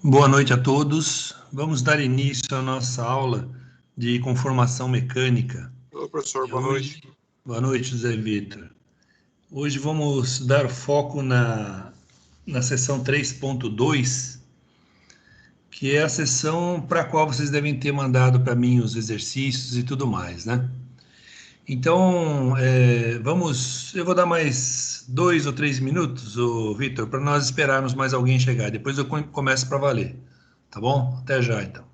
Boa noite a todos. Vamos dar início à nossa aula de conformação mecânica. Olá, professor, E boa noite. Boa noite, José Vitor. Hoje vamos dar foco na seção 3.2, que é a seção para a qual vocês devem ter mandado para mim os exercícios e tudo mais, né? Então, eu vou dar mais 2 ou 3 minutos, Vitor, para nós esperarmos mais alguém chegar. Depois eu começo para valer, tá bom? Até já, então.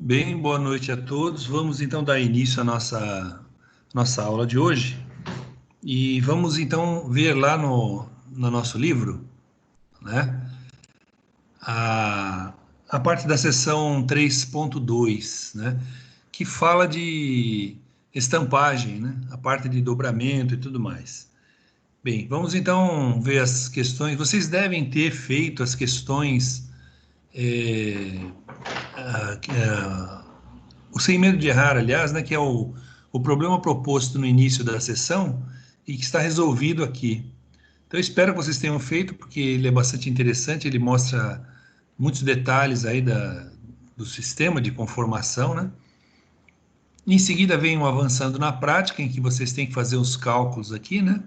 Bem, boa noite a todos. Vamos então dar início à nossa aula de hoje e vamos então ver lá no nosso livro, né, a, a parte da seção 3.2, né, que fala de estampagem, né, a parte de dobramento e tudo mais. Bem, vamos então ver as questões. Vocês devem ter feito as questões ah, ah, o sem medo de errar, aliás, né, que é o problema proposto no início da sessão e que está resolvido aqui. Então, eu espero que vocês tenham feito, porque ele é bastante interessante, ele mostra muitos detalhes aí do sistema de conformação, né? Em seguida, vem um avançando na prática, em que vocês têm que fazer os cálculos aqui, né?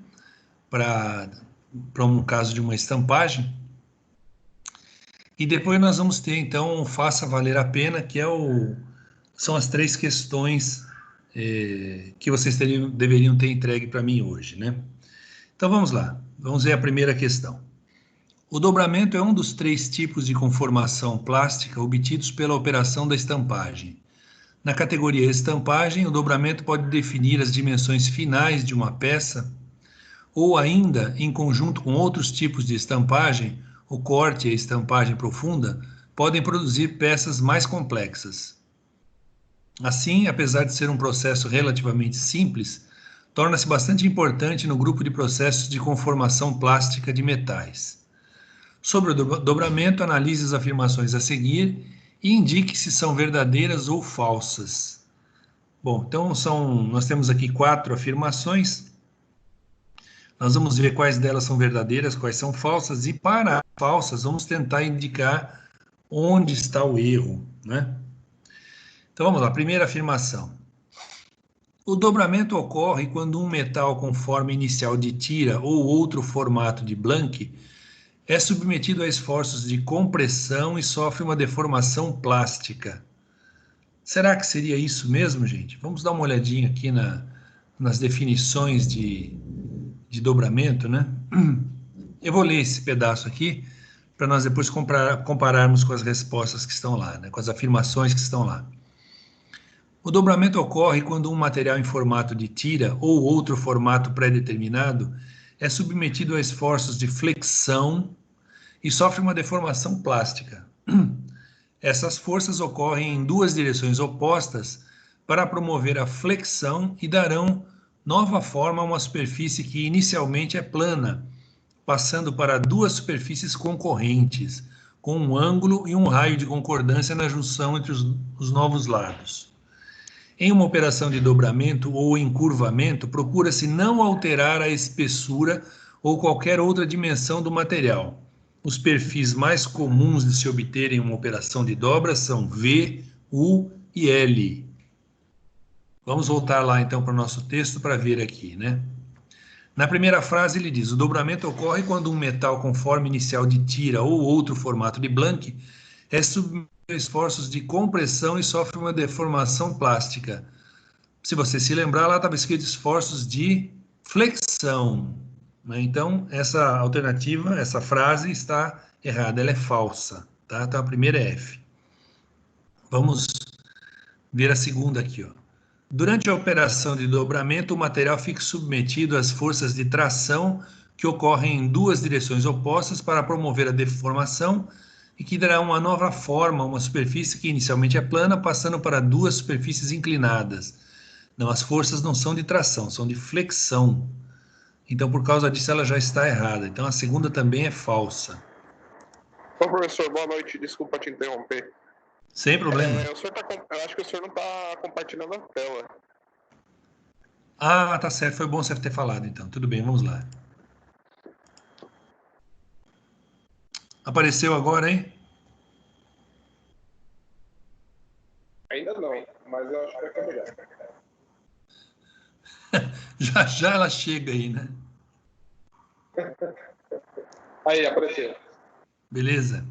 Para um caso de uma estampagem. E depois nós vamos ter, então, o faça valer a pena, que são as 3 questões que vocês deveriam ter entregue para mim hoje, né? Então vamos lá, vamos ver a primeira questão. O dobramento é um dos 3 tipos de conformação plástica obtidos pela operação da estampagem. Na categoria estampagem, o dobramento pode definir as dimensões finais de uma peça, ou ainda, em conjunto com outros tipos de estampagem, o corte e a estampagem profunda, podem produzir peças mais complexas. Assim, apesar de ser um processo relativamente simples, torna-se bastante importante no grupo de processos de conformação plástica de metais. Sobre o dobramento, analise as afirmações a seguir e indique se são verdadeiras ou falsas. Bom, então nós temos aqui 4 afirmações. Nós vamos ver quais delas são verdadeiras, quais são falsas, e para as falsas, vamos tentar indicar onde está o erro, né? Então vamos lá, primeira afirmação. O dobramento ocorre quando um metal com forma inicial de tira ou outro formato de Blank é submetido a esforços de compressão e sofre uma deformação plástica. Será que seria isso mesmo, gente? Vamos dar uma olhadinha aqui nas definições de dobramento, né? Eu vou ler esse pedaço aqui para nós depois compararmos com as respostas que estão lá, né? Com as afirmações que estão lá. O dobramento ocorre quando um material em formato de tira ou outro formato pré-determinado é submetido a esforços de flexão e sofre uma deformação plástica. Essas forças ocorrem em 2 direções opostas para promover a flexão e darão nova forma a uma superfície que inicialmente é plana, passando para 2 superfícies concorrentes, com um ângulo e um raio de concordância na junção entre os novos lados. Em uma operação de dobramento ou encurvamento, procura-se não alterar a espessura ou qualquer outra dimensão do material. Os perfis mais comuns de se obter em uma operação de dobra são V, U e L. Vamos voltar lá então para o nosso texto para ver aqui, né? Na primeira frase ele diz: o dobramento ocorre quando um metal com forma inicial de tira ou outro formato de Blank é submetido a esforços de compressão e sofre uma deformação plástica. Se você se lembrar, lá estava escrito esforços de flexão, né? Então, essa alternativa, essa frase está errada, ela é falsa, tá? Então, a primeira é F. Vamos ver a segunda aqui, ó. Durante a operação de dobramento, o material fica submetido às forças de tração que ocorrem em 2 direções opostas para promover a deformação e que dará uma nova forma a uma superfície que inicialmente é plana, passando para 2 superfícies inclinadas. Não, as forças não são de tração, são de flexão. Então, por causa disso, ela já está errada. Então, a segunda também é falsa. Ô, professor, boa noite. Desculpa te interromper. Sem problema. Eu acho que o senhor não está compartilhando a tela. Ah, tá certo. Foi bom você ter falado, então. Tudo bem, vamos lá. Apareceu agora, hein? Ainda não, mas eu acho que vai carregar. Já já ela chega aí, né? Aí, apareceu. Beleza.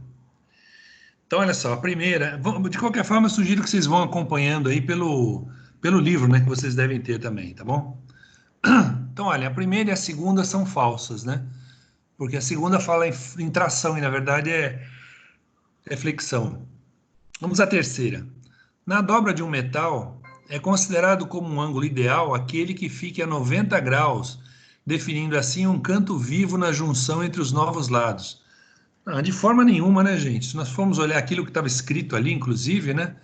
Então, olha só, a primeira, de qualquer forma, eu sugiro que vocês vão acompanhando aí pelo livro, né, que vocês devem ter também, tá bom? Então, olha, a primeira e a segunda são falsas, né? Porque a segunda fala em tração e, na verdade, é flexão. Vamos à terceira. Na dobra de um metal, é considerado como um ângulo ideal aquele que fique a 90 graus, definindo assim um canto vivo na junção entre os novos lados. Ah, de forma nenhuma, né, gente? Se nós formos olhar aquilo que estava escrito ali, inclusive, né?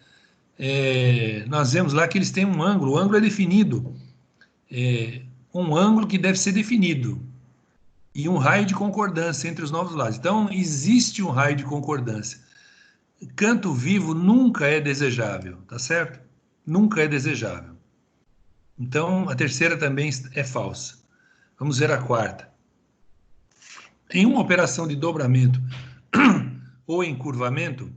Nós vemos lá que eles têm um ângulo, o ângulo é definido. Um ângulo que deve ser definido. E um raio de concordância entre os novos lados. Então, existe um raio de concordância. Canto vivo nunca é desejável, tá certo? Nunca é desejável. Então, a terceira também é falsa. Vamos ver a quarta. Em uma operação de dobramento ou encurvamento,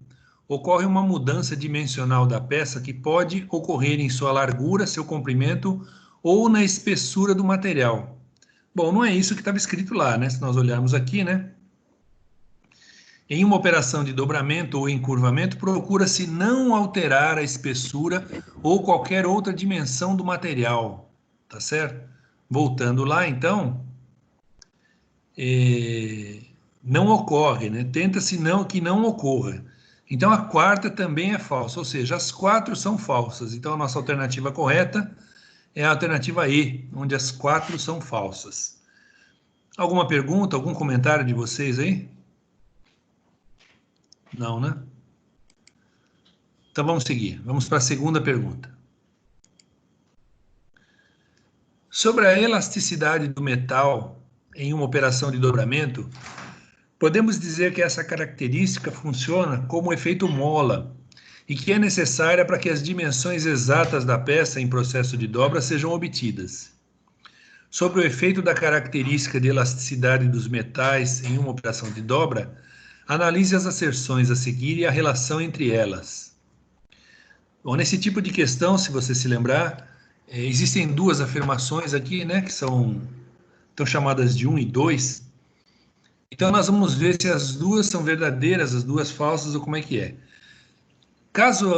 ocorre uma mudança dimensional da peça que pode ocorrer em sua largura, seu comprimento ou na espessura do material. Bom, não é isso que estava escrito lá, né? Se nós olharmos aqui, né? Em uma operação de dobramento ou encurvamento, procura-se não alterar a espessura ou qualquer outra dimensão do material, tá certo? Voltando lá, então, não ocorre, né? Tenta-se que não ocorra. Então, a quarta também é falsa, ou seja, as 4 são falsas. Então, a nossa alternativa correta é a alternativa E, onde as 4 são falsas. Alguma pergunta, algum comentário de vocês aí? Não, né? Então, vamos seguir. Vamos para a segunda pergunta. Sobre a elasticidade do metal em uma operação de dobramento, podemos dizer que essa característica funciona como efeito mola e que é necessária para que as dimensões exatas da peça em processo de dobra sejam obtidas. Sobre o efeito da característica de elasticidade dos metais em uma operação de dobra, analise as asserções a seguir e a relação entre elas. Bom, nesse tipo de questão, se você se lembrar, existem duas afirmações aqui, né, que estão chamadas de 1 e 2. Então, nós vamos ver se as duas são verdadeiras, as duas falsas, ou como é que é. Caso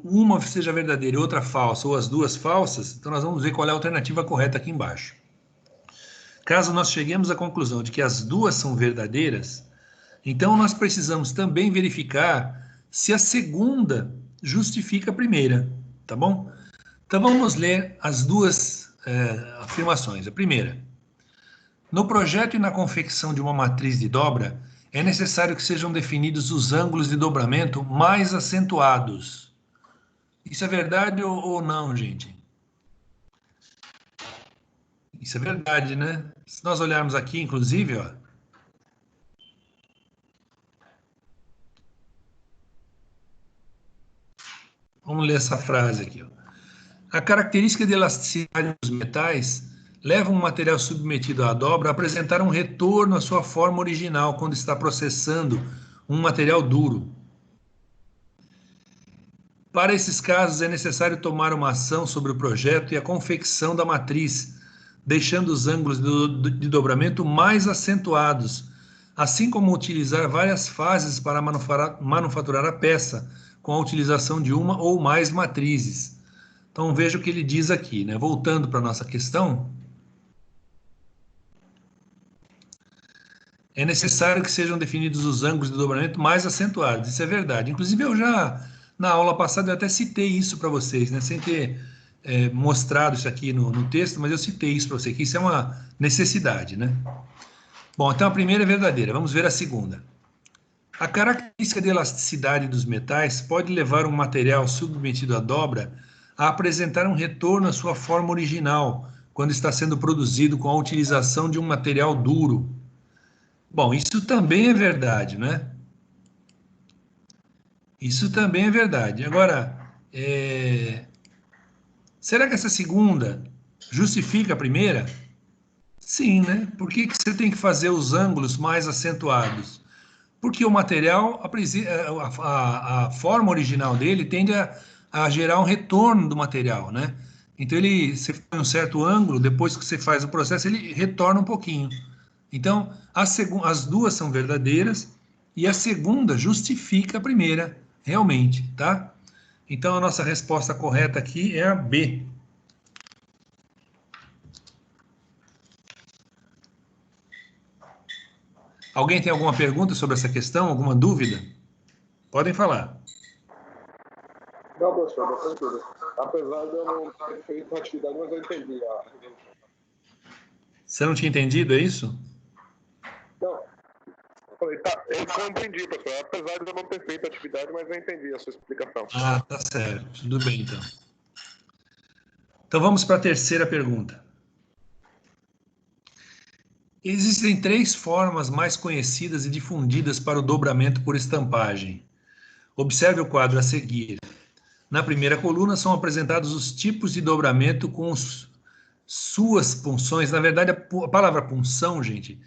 uma seja verdadeira e outra falsa, ou as duas falsas, então nós vamos ver qual é a alternativa correta aqui embaixo. Caso nós cheguemos à conclusão de que as duas são verdadeiras, então nós precisamos também verificar se a segunda justifica a primeira, tá bom? Então vamos ler as duas afirmações. A primeira: no projeto e na confecção de uma matriz de dobra, é necessário que sejam definidos os ângulos de dobramento mais acentuados. Isso é verdade ou não, gente? Isso é verdade, né? Se nós olharmos aqui, inclusive, ó, vamos ler essa frase aqui, ó. A característica de elasticidade dos metais leva um material submetido à dobra a apresentar um retorno à sua forma original quando está processando um material duro. Para esses casos, é necessário tomar uma ação sobre o projeto e a confecção da matriz, deixando os ângulos de dobramento mais acentuados, assim como utilizar várias fases para manufaturar a peça, com a utilização de uma ou mais matrizes. Então, veja o que ele diz aqui, né? Voltando para a nossa questão. É necessário que sejam definidos os ângulos de dobramento mais acentuados. Isso é verdade. Inclusive, na aula passada, eu até citei isso para vocês, né? Sem ter mostrado isso aqui no texto, mas eu citei isso para vocês, que isso é uma necessidade, né? Bom, então a primeira é verdadeira. Vamos ver a segunda. A característica de elasticidade dos metais pode levar um material submetido à dobra a apresentar um retorno à sua forma original, quando está sendo produzido com a utilização de um material duro. Bom, isso também é verdade, né? Isso também é verdade. Agora, será que essa segunda justifica a primeira? Sim, né? Por que você tem que fazer os ângulos mais acentuados? Porque o material, a forma original dele tende a gerar um retorno do material, né? Então, você põe um certo ângulo, depois que você faz o processo, ele retorna um pouquinho. Então, as duas são verdadeiras e a segunda justifica a primeira, realmente, tá? Então, a nossa resposta correta aqui é a B. Alguém tem alguma pergunta sobre essa questão? Alguma dúvida? Podem falar. Não, professor, não tem dúvida. Apesar de eu não ter feito a atividade, mas eu entendi. Você não tinha entendido, é isso? Não. Eu falei, tá, eu compreendi, professor. Apesar de eu não ter feito a atividade, mas eu entendi a sua explicação. Ah, tá certo. Tudo bem, então. Então, vamos para a terceira pergunta. Existem 3 formas mais conhecidas e difundidas para o dobramento por estampagem. Observe o quadro a seguir. Na primeira coluna são apresentados os tipos de dobramento com suas punções. Na verdade, a palavra punção, gente,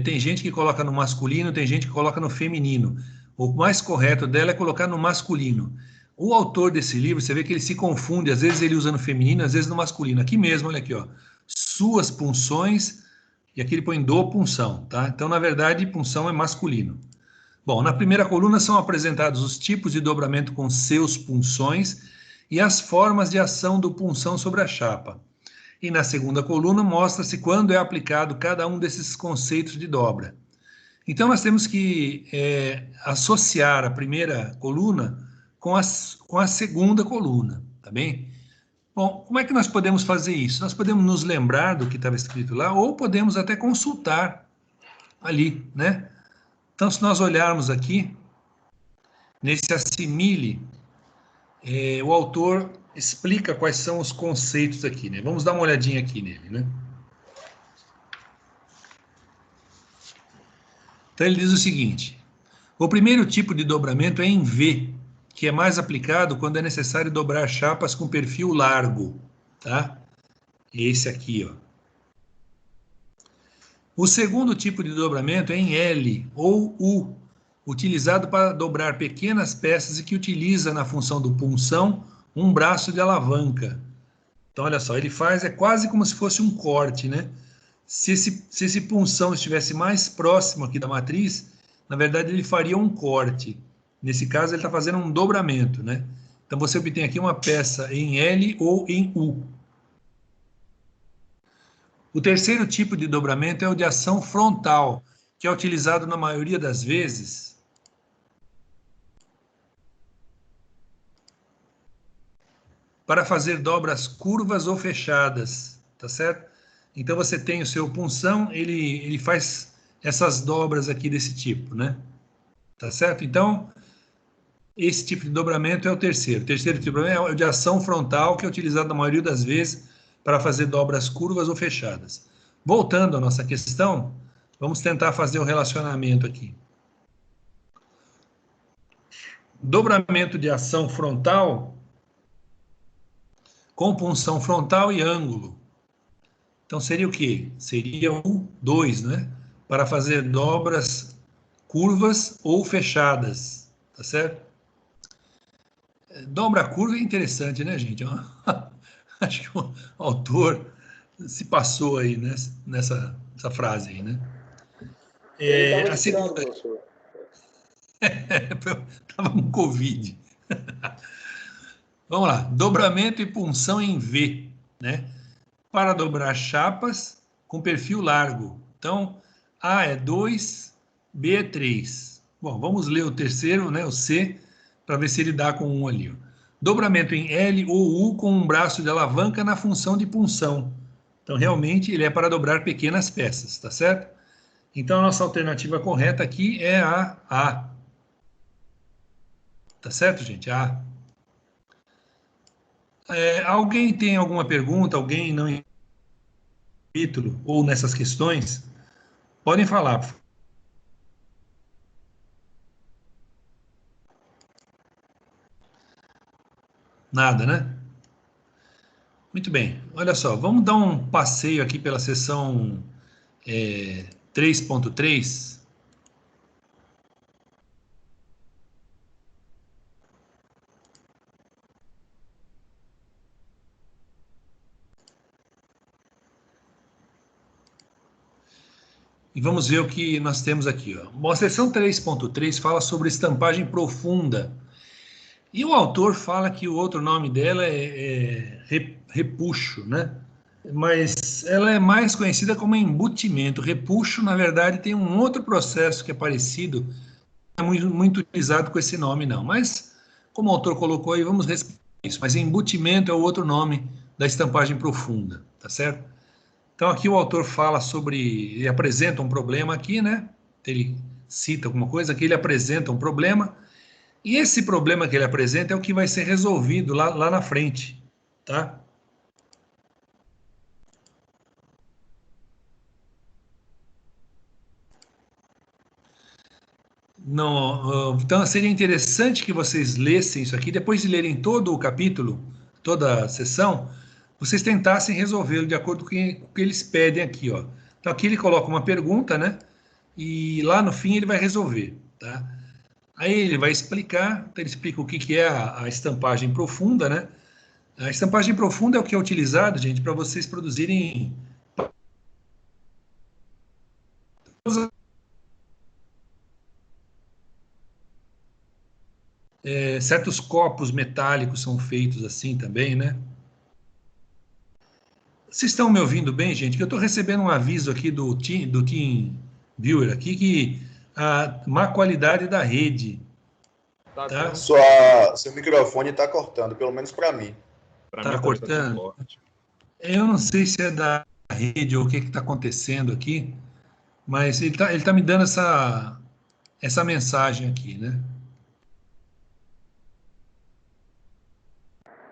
tem gente que coloca no masculino, tem gente que coloca no feminino. O mais correto dela é colocar no masculino. O autor desse livro, você vê que ele se confunde, às vezes ele usa no feminino, às vezes no masculino. Aqui mesmo, olha aqui, ó. Suas punções, e aqui ele põe do punção, tá? Então, na verdade, punção é masculino. Bom, na primeira coluna são apresentados os tipos de dobramento com seus punções e as formas de ação do punção sobre a chapa. E na segunda coluna mostra-se quando é aplicado cada um desses conceitos de dobra. Então, nós temos que associar a primeira coluna com a segunda coluna, tá bem? Bom, como é que nós podemos fazer isso? Nós podemos nos lembrar do que estava escrito lá, ou podemos até consultar ali, né? Então, se nós olharmos aqui, nesse assimile, o autor explica quais são os conceitos aqui, né? Vamos dar uma olhadinha aqui nele, né? Então, ele diz o seguinte: o primeiro tipo de dobramento é em V, que é mais aplicado quando é necessário dobrar chapas com perfil largo, tá? Esse aqui, ó. O segundo tipo de dobramento é em L ou U, utilizado para dobrar pequenas peças e que utiliza na função do punção um braço de alavanca. Então, olha só, ele faz, é quase como se fosse um corte, né? Se esse punção estivesse mais próximo aqui da matriz, na verdade ele faria um corte. Nesse caso, ele está fazendo um dobramento, né? Então, você obtém aqui uma peça em L ou em U. O terceiro tipo de dobramento é o de ação frontal, que é utilizado na maioria das vezes para fazer dobras curvas ou fechadas, tá certo? Então você tem o seu punção, ele faz essas dobras aqui desse tipo, né? Tá certo? Então, esse tipo de dobramento é o terceiro. O terceiro tipo de dobramento é o de ação frontal, que é utilizado na maioria das vezes para fazer dobras curvas ou fechadas. Voltando à nossa questão, vamos tentar fazer o relacionamento aqui. Dobramento de ação frontal com punção frontal e ângulo. Então, seria o quê? Seria o 2, né? Para fazer dobras curvas ou fechadas, tá certo? Dobra curva é interessante, né, gente? Acho que o autor se passou aí nessa frase aí, né? A segunda... Estava com Covid. Vamos lá. Dobramento e punção em V, né? Para dobrar chapas com perfil largo. Então, A é 2, B é 3. Bom, vamos ler o terceiro, né, o C, para ver se ele dá com 1 ali. Ó. Dobramento em L ou U com um braço de alavanca na função de punção. Então, realmente, ele é para dobrar pequenas peças, tá certo? Então, a nossa alternativa correta aqui é a A. Tá certo, gente? A. Alguém tem alguma pergunta? Alguém não capítulo ou nessas questões, podem falar. Nada, né? Muito bem. Olha só, vamos dar um passeio aqui pela seção 3.3. E vamos ver o que nós temos aqui. Ó. Bom, a seção 3.3 fala sobre estampagem profunda. E o autor fala que o outro nome dela é repuxo, né? Mas ela é mais conhecida como embutimento. Repuxo, na verdade, tem um outro processo que é parecido, não é muito utilizado com esse nome, não. Mas, como o autor colocou aí, vamos respeitar isso. Mas embutimento é o outro nome da estampagem profunda, tá certo? Então, aqui o autor fala sobre, ele apresenta um problema aqui, né? Ele cita alguma coisa, aqui ele apresenta um problema, e esse problema que ele apresenta é o que vai ser resolvido lá na frente, tá? Não, então seria interessante que vocês lessem isso aqui, depois de lerem todo o capítulo, toda a sessão, vocês tentassem resolvê-lo de acordo com o que eles pedem aqui, ó. Então aqui ele coloca uma pergunta, né? E lá no fim ele vai resolver, tá? Aí ele vai explicar, então ele explica o que é a estampagem profunda, né? A estampagem profunda é o que é utilizado, gente, para vocês produzirem certos copos metálicos são feitos assim também, né? Vocês estão me ouvindo bem, gente? Que eu estou recebendo um aviso aqui do Team Viewer aqui que a má qualidade da rede. Tá? Seu microfone está cortando, pelo menos para mim. Tá cortando? Eu não sei se é da rede ou o que está acontecendo aqui, mas ele tá me dando essa mensagem aqui, né?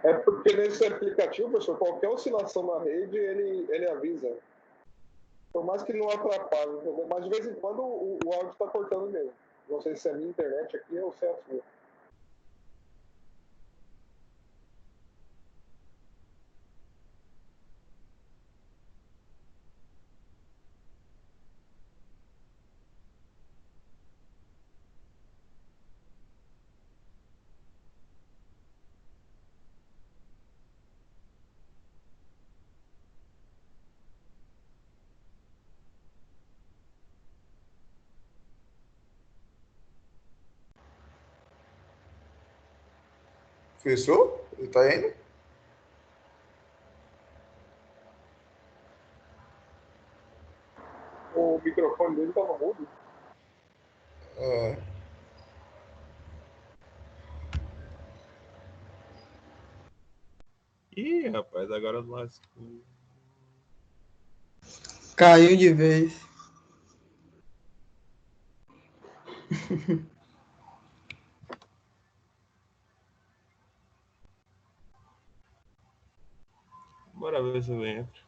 É porque nesse aplicativo, pessoal, qualquer oscilação na rede, ele avisa. Por mais que não atrapalhe, entendeu? Mas de vez em quando o áudio está cortando mesmo. Não sei se é a minha internet aqui ou se é a sua. Fechou? Ele tá indo? O microfone dele estava mudo. É. Ih, rapaz, agora nós. Caiu de vez. Bora ver se eu entro.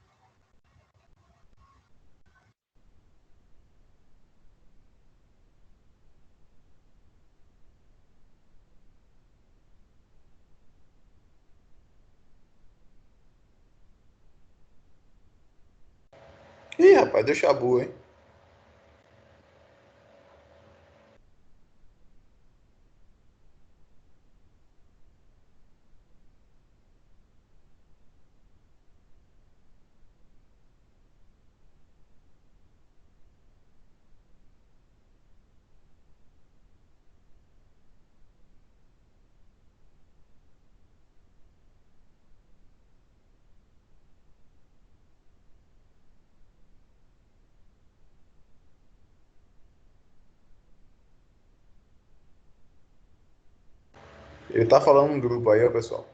Ih, rapaz, deu chabu, hein? Ele tá falando no grupo aí, ó, pessoal.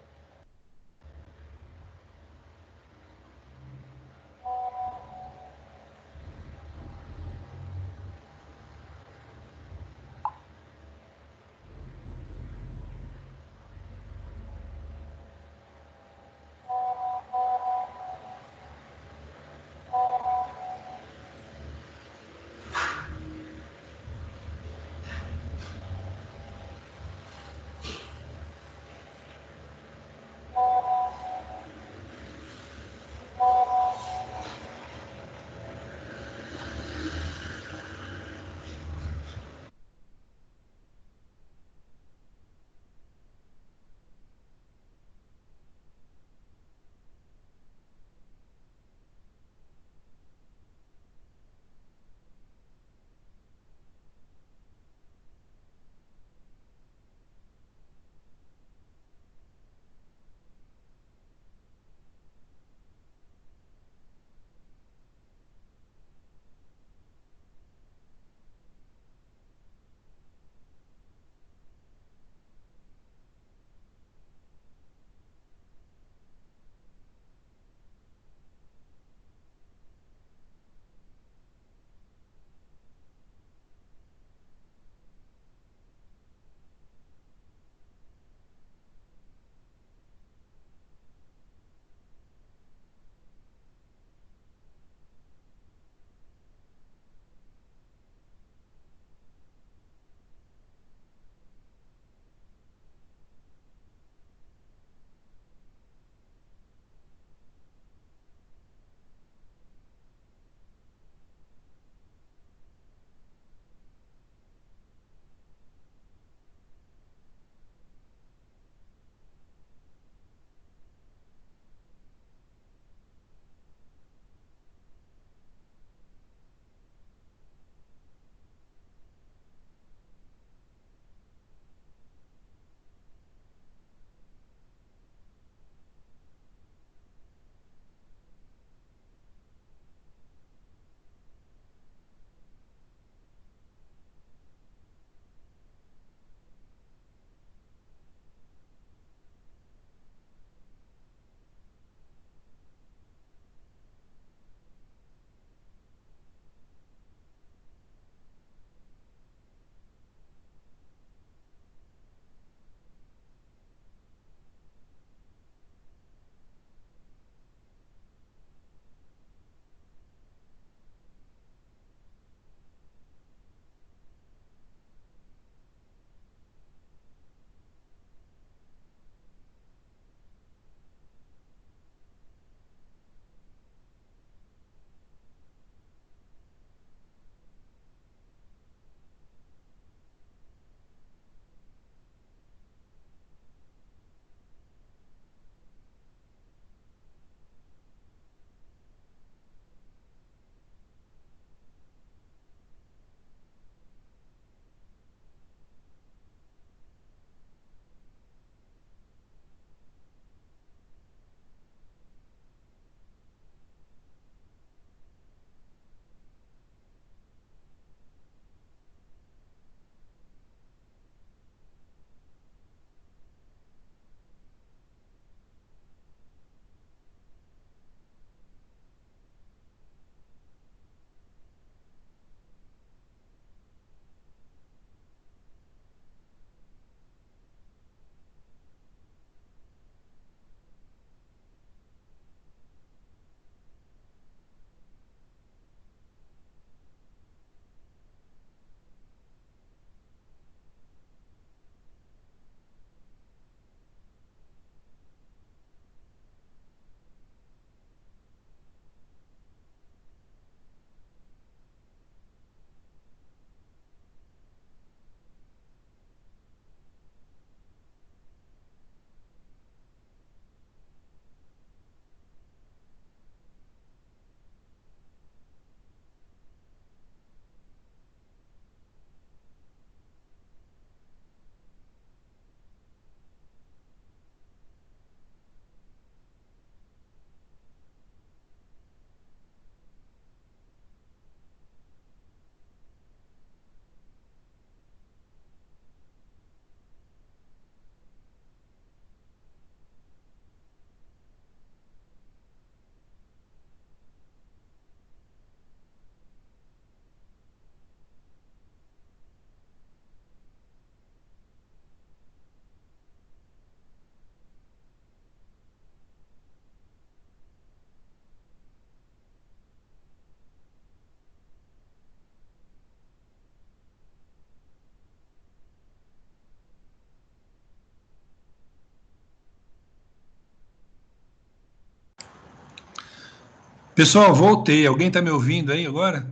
Pessoal, voltei. Alguém está me ouvindo aí agora?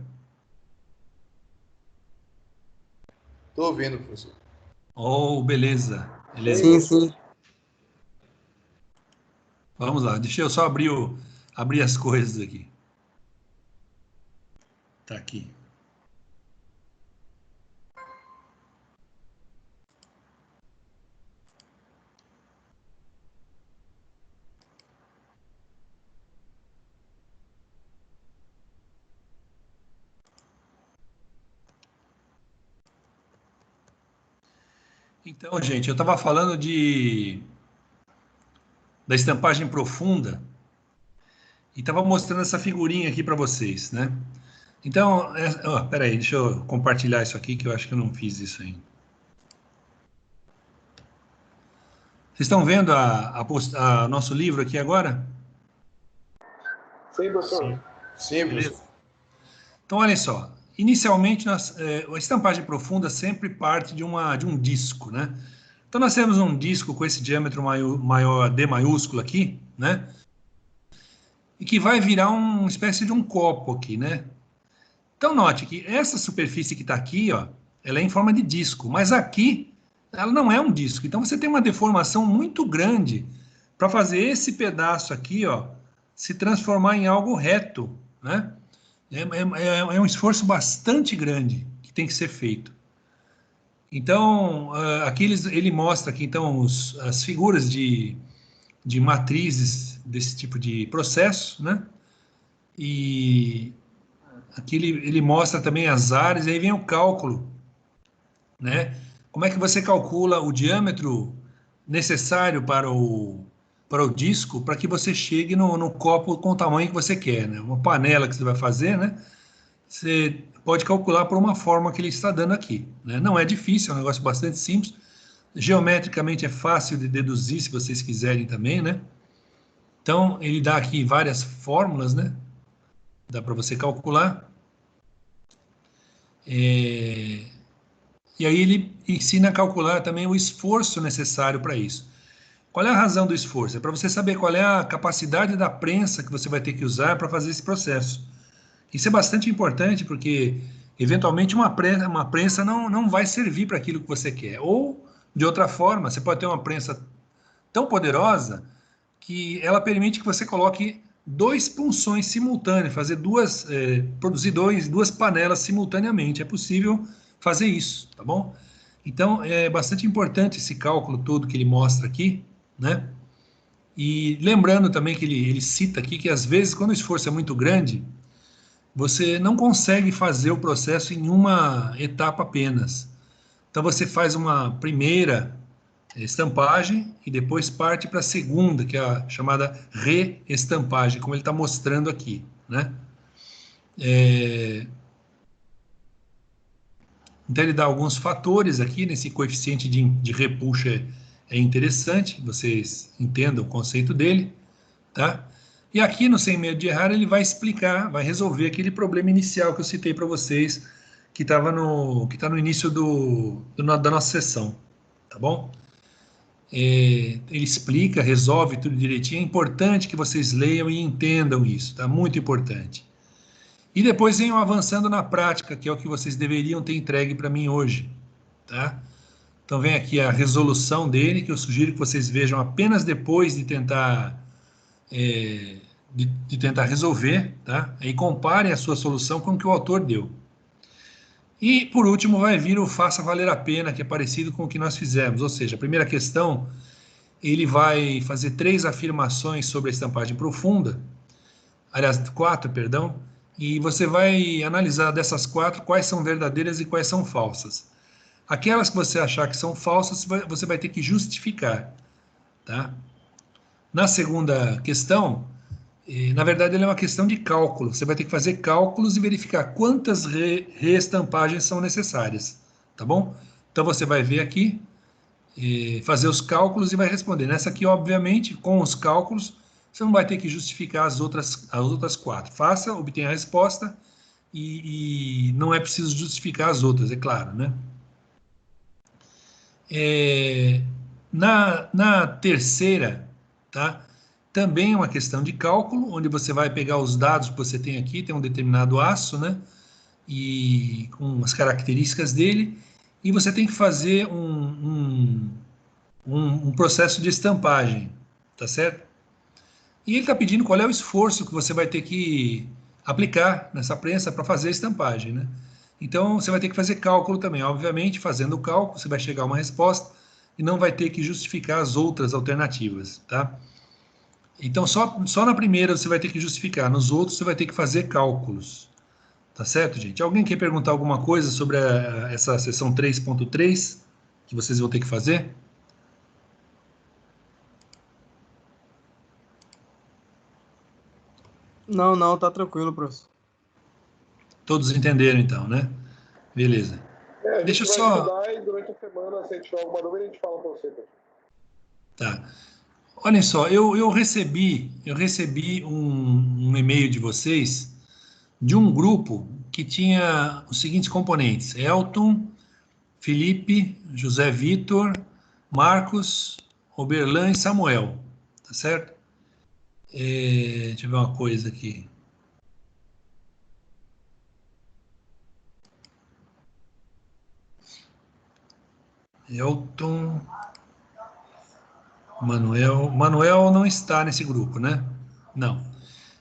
Tô ouvindo, professor. Oh, beleza. Beleza. Sim, sim. Vamos lá. Deixa eu só abrir as coisas aqui. Tá aqui. Então, gente, eu estava falando da estampagem profunda e estava mostrando essa figurinha aqui para vocês, né? Então, peraí, deixa eu compartilhar isso aqui, que eu acho que eu não fiz isso ainda. Vocês estão vendo a nosso livro aqui agora? Sim, professor. Sim, Beleza? professor. Então, olha só. Inicialmente, a estampagem profunda sempre parte de um disco, né? Então, nós temos um disco com esse diâmetro maior D maiúsculo aqui, né? E que vai virar uma espécie de um copo aqui, né? Então, note que essa superfície que está aqui, ó, ela é em forma de disco, mas aqui ela não é um disco. Então, você tem uma deformação muito grande para fazer esse pedaço aqui, ó, se transformar em algo reto, né? É um esforço bastante grande que tem que ser feito. Então, aqui ele mostra aqui, então, as figuras de matrizes desse tipo de processo, né? E aqui ele mostra também as áreas, e aí vem o cálculo, né? Como é que você calcula o diâmetro necessário para o disco para que você chegue no copo com o tamanho que você quer, né? Uma panela que você vai fazer, né? Você pode calcular por uma forma que ele está dando aqui, né? Não é difícil, é um negócio bastante simples. Geometricamente é fácil de deduzir, se vocês quiserem também, né? Então, ele dá aqui várias fórmulas, né? Dá para você calcular. E aí ele ensina a calcular também o esforço necessário para isso. Qual é a razão do esforço? É para você saber qual é a capacidade da prensa que você vai ter que usar para fazer esse processo. Isso é bastante importante porque, eventualmente, uma prensa não vai servir para aquilo que você quer. Ou, de outra forma, você pode ter uma prensa tão poderosa que ela permite que você coloque dois punções simultâneos, produzir duas panelas simultaneamente. É possível fazer isso, tá bom? Então, é bastante importante esse cálculo todo que ele mostra aqui, né? E lembrando também que ele cita aqui que, às vezes, quando o esforço é muito grande, você não consegue fazer o processo em uma etapa apenas. Então, você faz uma primeira estampagem e depois parte para a segunda, que é a chamada reestampagem, como ele está mostrando aqui, né? Então ele dá alguns fatores aqui, nesse coeficiente de repuxo é interessante, vocês entendam o conceito dele, tá? E aqui no Sem Medo de Errar ele vai explicar, vai resolver aquele problema inicial que eu citei para vocês, que está no início da nossa sessão, tá bom? Ele explica, resolve tudo direitinho. É importante que vocês leiam e entendam isso, tá? Muito importante. E depois venham avançando na prática, que é o que vocês deveriam ter entregue para mim hoje, tá? Então vem aqui a resolução dele, que eu sugiro que vocês vejam apenas depois de tentar de tentar resolver, tá? Aí comparem a sua solução com o que o autor deu. E por último vai vir o faça valer a pena, que é parecido com o que nós fizemos, ou seja, a primeira questão ele vai fazer 3 afirmações sobre a estampagem profunda, aliás, 4, perdão, e você vai analisar dessas 4 quais são verdadeiras e quais são falsas. Aquelas que você achar que são falsas, você vai ter que justificar, tá? Na segunda questão, na verdade, ela é uma questão de cálculo. Você vai ter que fazer cálculos e verificar quantas reestampagens são necessárias, tá bom? Então você vai ver aqui, fazer os cálculos e vai responder. Nessa aqui, obviamente, com os cálculos, você não vai ter que justificar as outras 4. Faça, obtenha a resposta e não é preciso justificar as outras, é claro, né? Na terceira, tá? também é uma questão de cálculo, onde você vai pegar os dados que você tem aqui, tem um determinado aço, né? E com as características dele, e você tem que fazer um processo de estampagem, tá certo? E ele está pedindo qual é o esforço que você vai ter que aplicar nessa prensa para fazer a estampagem, né? Então, você vai ter que fazer cálculo também. Obviamente, fazendo o cálculo, você vai chegar a uma resposta e não vai ter que justificar as outras alternativas, tá? Então, só na primeira você vai ter que justificar, nos outros você vai ter que fazer cálculos. Tá certo, gente? Alguém quer perguntar alguma coisa sobre essa seção 3.3 que vocês vão ter que fazer? Não, tá tranquilo, professor. Todos entenderam, então, né? Beleza. A gente Deixa eu vai só... estudar e durante a semana, se a gente tiver alguma dúvida, a gente fala para você. Tá. Olhem só, eu recebi um e-mail de vocês de um grupo que tinha os seguintes componentes: Elton, Felipe, José Vitor, Marcos, Oberlan e Samuel. Tá certo? Deixa eu ver uma coisa aqui. Elton, Manuel não está nesse grupo, né? Não.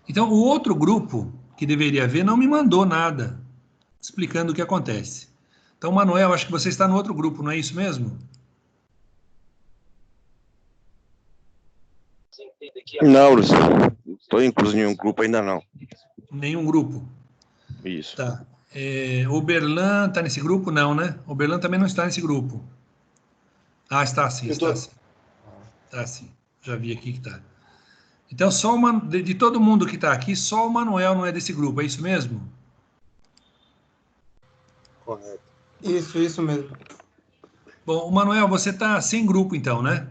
Então, o outro grupo que deveria haver não me mandou nada explicando o que acontece. Então, Manuel, acho que você está no outro grupo, não é isso mesmo? Não, Lúcio. Não estou incluso em nenhum grupo ainda não. Nenhum grupo. Isso. Tá. Oberlan está nesse grupo? Não, né? Oberlan também não está nesse grupo. Ah, está sim, está sim. Está sim. Já vi aqui que está. Então, de todo mundo que está aqui, só o Manuel não é desse grupo, é isso mesmo? Correto. Isso mesmo. Bom, o Manuel, você está sem grupo então, né?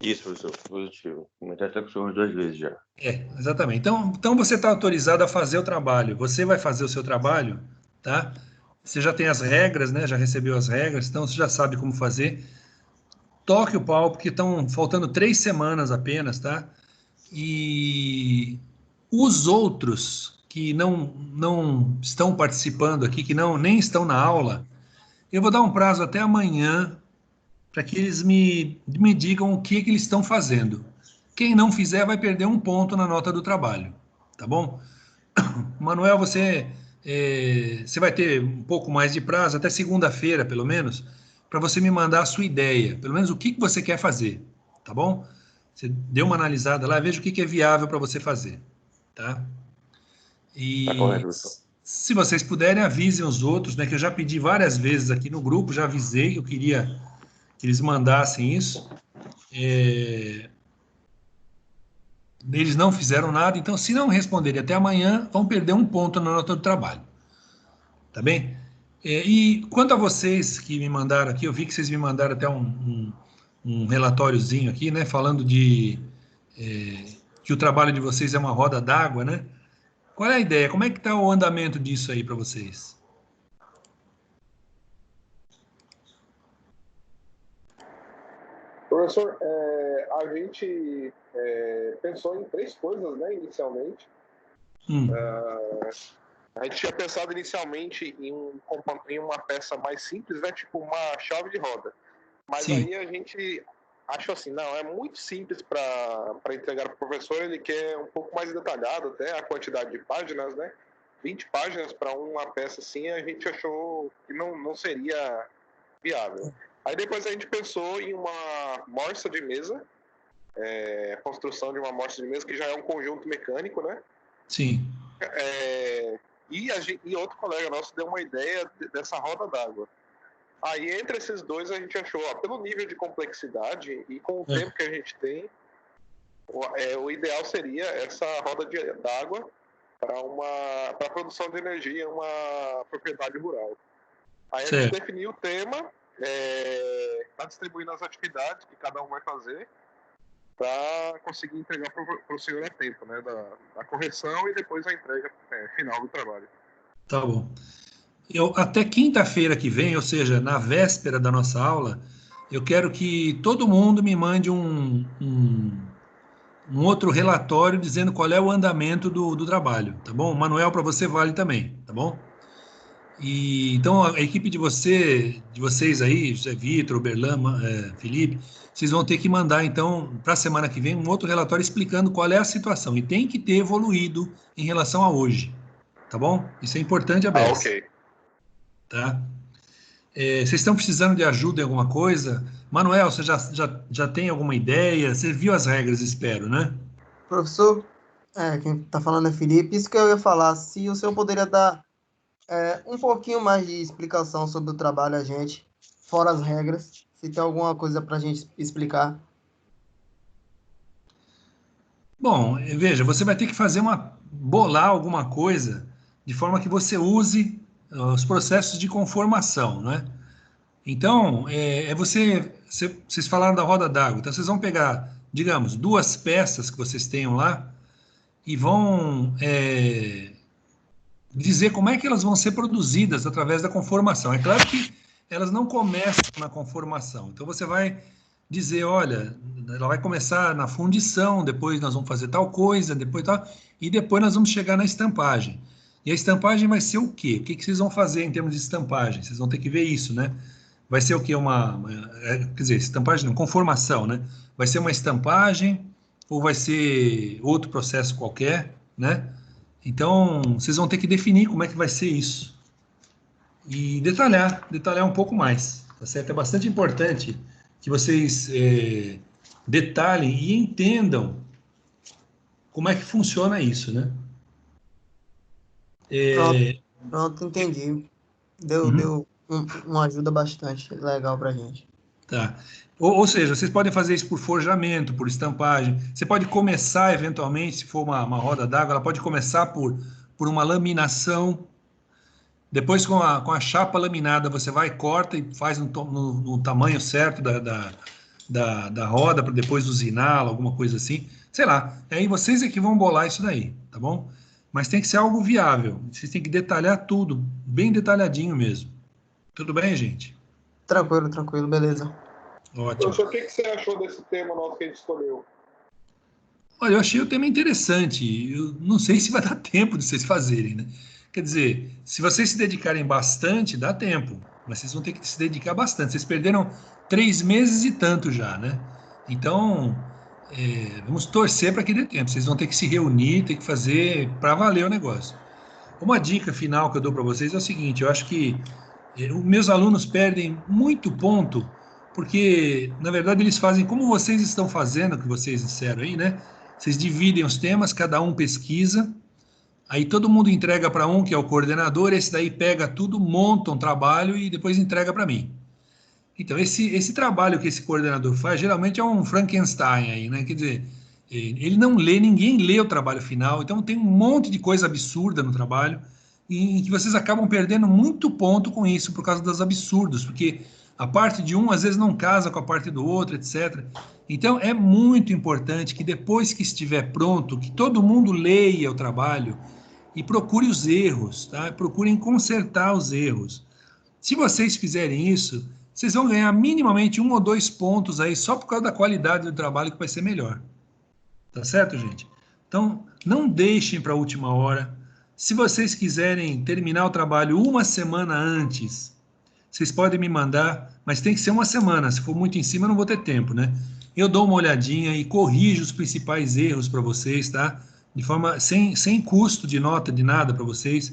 Isso, professor. Positivo. Comentei até com o senhor 2 vezes já. Exatamente. Então você está autorizado a fazer o trabalho. Você vai fazer o seu trabalho, tá? Você já tem as regras, né? Já recebeu as regras, então você já sabe como fazer. Toque o pau, porque estão faltando 3 semanas apenas, tá? E os outros que não estão participando aqui, que nem estão na aula, eu vou dar um prazo até amanhã para que eles me digam o que eles estão fazendo. Quem não fizer vai perder 1 ponto na nota do trabalho, tá bom? Manuel, você vai ter um pouco mais de prazo, até segunda-feira, pelo menos, para você me mandar a sua ideia, pelo menos o que você quer fazer, tá bom? Você dê uma analisada lá, veja o que é viável para você fazer, tá? E Tá correto, professor. se vocês puderem, avisem os outros, né? Que eu já pedi várias vezes aqui no grupo, já avisei, eu queria que eles mandassem isso. Eles não fizeram nada, então se não responderem até amanhã, vão perder 1 ponto na nota do trabalho. Tá bem? E quanto a vocês que me mandaram aqui, eu vi que vocês me mandaram até um relatóriozinho aqui, né? Falando que o trabalho de vocês é uma roda d'água, né? Qual é a ideia? Como é que está o andamento disso aí para vocês? Professor, a gente pensou em 3 coisas, né, inicialmente. A gente tinha pensado inicialmente em uma peça mais simples, né, tipo uma chave de roda. Mas Sim. Aí a gente achou assim, não, é muito simples para entregar para o professor, ele quer um pouco mais detalhado até a quantidade de páginas, né? 20 páginas para uma peça assim, a gente achou que não seria viável. Aí depois a gente pensou em uma morsa de mesa, construção de uma morsa de mesa, que já é um conjunto mecânico, né? Sim. E outro colega nosso deu uma ideia dessa roda d'água. Aí, entre esses dois, a gente achou, pelo nível de complexidade e com o tempo que a gente tem, o ideal seria essa roda d'água para a produção de energia em uma propriedade rural. Aí a gente definiu o tema, está distribuindo as atividades que cada um vai fazer para conseguir entregar para o senhor a tempo, né, da correção e depois a entrega final do trabalho. Tá bom. Até quinta-feira que vem, ou seja, na véspera da nossa aula, eu quero que todo mundo me mande um outro relatório dizendo qual é o andamento do trabalho, tá bom? Manuel, para você vale também, tá bom? E então a equipe de vocês aí, José Vitor, Berlama, Felipe, vocês vão ter que mandar então para a semana que vem um outro relatório explicando qual é a situação e tem que ter evoluído em relação a hoje, tá bom? Isso é importante, Abel. Ok. Tá? Vocês estão precisando de ajuda em alguma coisa? Manuel, você já tem alguma ideia? Você viu as regras, espero, né? Professor, quem está falando é Felipe. Isso que eu ia falar, se o senhor poderia dar um pouquinho mais de explicação sobre o trabalho a gente, fora as regras, se tem alguma coisa para a gente explicar. Bom, veja, você vai ter que bolar alguma coisa de forma que você use os processos de conformação, né? Então, vocês falaram da roda d'água, então vocês vão pegar, digamos, duas peças que vocês tenham lá e vão dizer como é que elas vão ser produzidas através da conformação. É claro que elas não começam na conformação. Então você vai dizer, olha, ela vai começar na fundição, depois nós vamos fazer tal coisa, depois tal, e depois nós vamos chegar na estampagem. E a estampagem vai ser o quê? O que vocês vão fazer em termos de estampagem? Vocês vão ter que ver isso, né? Vai ser o quê? Quer dizer, estampagem não, conformação, né? Vai ser uma estampagem ou vai ser outro processo qualquer, né? Então, vocês vão ter que definir como é que vai ser isso. E detalhar um pouco mais, tá certo? É bastante importante que vocês detalhem e entendam como é que funciona isso, né? Pronto, É, pronto, entendi. Deu, uhum, deu uma ajuda bastante legal para a gente. tá. Ou seja, vocês podem fazer isso por forjamento, por estampagem. Você pode começar, eventualmente, se for uma roda d'água, ela pode começar por uma laminação. Depois, com a chapa laminada, você vai, corta e faz no tamanho certo da roda, para depois usiná-la, alguma coisa assim. Sei lá. Aí vocês é que vão bolar isso daí, tá bom? Mas tem que ser algo viável. Vocês têm que detalhar tudo, bem detalhadinho mesmo. Tudo bem, gente? Tranquilo, tranquilo, beleza. Ótimo. Professor, o que você achou desse tema nosso que a gente escolheu? Olha, eu achei o tema interessante. Eu não sei se vai dar tempo de vocês fazerem, né? Quer dizer, se vocês se dedicarem bastante, dá tempo. Mas vocês vão ter que se dedicar bastante. Vocês perderam 3 meses e tanto já, né? Então, vamos torcer para que dê tempo. Vocês vão ter que se reunir, ter que fazer para valer o negócio. Uma dica final que eu dou para vocês é o seguinte: eu acho que os meus alunos perdem muito ponto porque, na verdade, eles fazem como vocês estão fazendo, que vocês disseram aí, né? Vocês dividem os temas, cada um pesquisa, aí todo mundo entrega para um, que é o coordenador, esse daí pega tudo, monta um trabalho e depois entrega para mim. Então, esse trabalho que esse coordenador faz, geralmente é um Frankenstein aí, né? Quer dizer, ele não lê, ninguém lê o trabalho final, então tem um monte de coisa absurda no trabalho, e que vocês acabam perdendo muito ponto com isso, por causa dos absurdos, porque a parte de um às vezes não casa com a parte do outro, etc. Então, é muito importante que depois que estiver pronto, que todo mundo leia o trabalho e procure os erros, tá? Procurem consertar os erros. Se vocês fizerem isso, vocês vão ganhar minimamente 1 ou 2 pontos aí só por causa da qualidade do trabalho que vai ser melhor. Tá certo, gente? Então, não deixem para a última hora. Se vocês quiserem terminar o trabalho uma semana antes, vocês podem me mandar, mas tem que ser uma semana. Se for muito em cima, eu não vou ter tempo, né? Eu dou uma olhadinha e corrijo os principais erros para vocês, tá? De forma sem custo de nota de nada para vocês.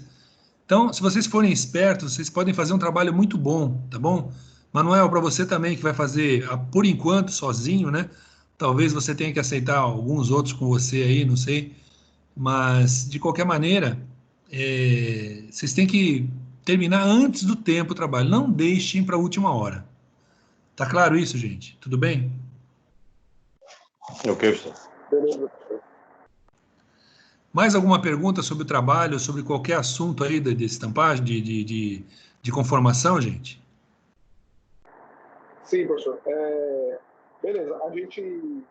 Então, se vocês forem espertos, vocês podem fazer um trabalho muito bom, tá bom? Manuel, para você também que vai fazer, por enquanto, sozinho, né? Talvez você tenha que aceitar alguns outros com você aí, não sei. Mas, de qualquer maneira, vocês têm que terminar antes do tempo o trabalho. Não deixem para a última hora. Tá claro isso, gente? Tudo bem? Ok, professor. Beleza, professor. Mais alguma pergunta sobre o trabalho, sobre qualquer assunto aí de estampagem, de conformação, gente? Sim, professor. Beleza, a gente,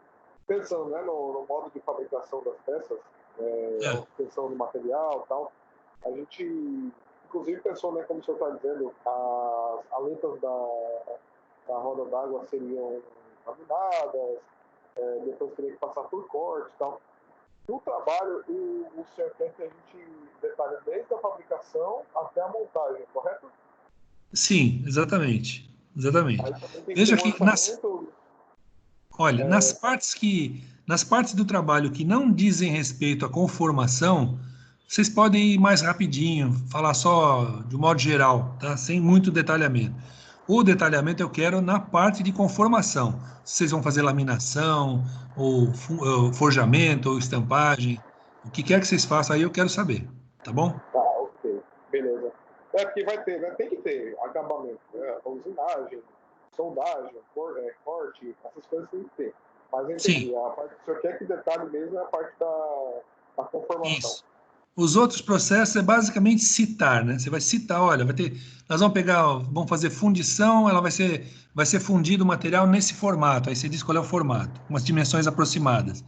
pensando, né, no modo de fabricação das peças, a É. obtenção do material e tal, a gente, inclusive, pensou, né, como o senhor está dizendo, as aletas da roda d'água seriam laminadas, depois teria que passar por corte e tal. No trabalho, o senhor quer que a gente detalhe desde a fabricação até a montagem, correto? Sim, exatamente. Exatamente. Aí também tem que Veja ter um que orçamento. olha, nas partes do trabalho que não dizem respeito à conformação, vocês podem ir mais rapidinho, falar só de um modo geral, tá? Sem muito detalhamento. O detalhamento eu quero na parte de conformação. Se vocês vão fazer laminação, ou forjamento, ou estampagem, o que quer que vocês façam aí, eu quero saber, tá bom? Tá, ok, beleza. Porque vai ter, né? Tem que ter acabamento, né? Usinagem, soldagem, corte, essas coisas tem que ter. Mas eu entendi, Sim. a parte que o senhor quer que detalhe mesmo é a parte da conformação. Isso. Os outros processos é basicamente citar, né? Você vai citar, olha, nós vamos pegar, vamos fazer fundição, ela vai ser fundido o material nesse formato. Aí você diz qual é o formato, umas dimensões aproximadas.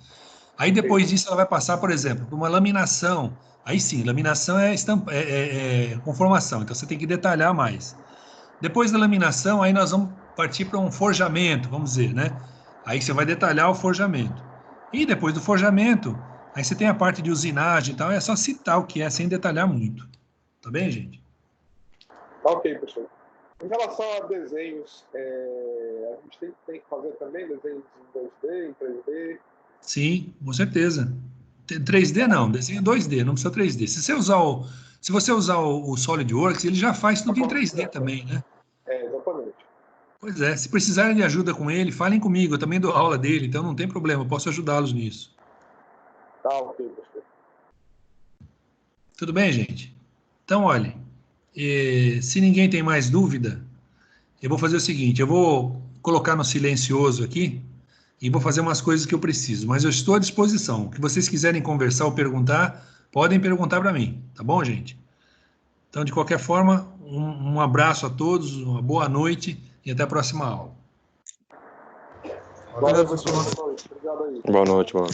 Aí depois disso ela vai passar, por exemplo, por uma laminação. Aí sim, laminação é conformação, então você tem que detalhar mais. Depois da laminação, aí nós vamos partir para um forjamento, vamos dizer, né? Aí você vai detalhar o forjamento. E depois do forjamento, aí você tem a parte de usinagem e tal, é só citar o que é, sem detalhar muito. Tá bem, gente? Tá ok, pessoal. Em relação a desenhos, a gente tem que fazer também desenhos em 2D, em 3D. Sim, com certeza. 3D não, desenho 2D, não precisa 3D. Se você usar o SolidWorks, ele já faz tudo em 3D também, né? Exatamente. Pois é, se precisarem de ajuda com ele, falem comigo, eu também dou aula dele, então não tem problema, eu posso ajudá-los nisso. Tá ok, pessoal. Tudo bem, gente? Então, olhem, se ninguém tem mais dúvida, eu vou fazer o seguinte, eu vou colocar no silencioso aqui e vou fazer umas coisas que eu preciso, mas eu estou à disposição. O que vocês quiserem conversar ou perguntar, podem perguntar para mim, tá bom, gente? Então, de qualquer forma, um abraço a todos, uma boa noite e até a próxima aula. Valeu, pessoal. Boa noite. Obrigado aí. Boa noite, mano.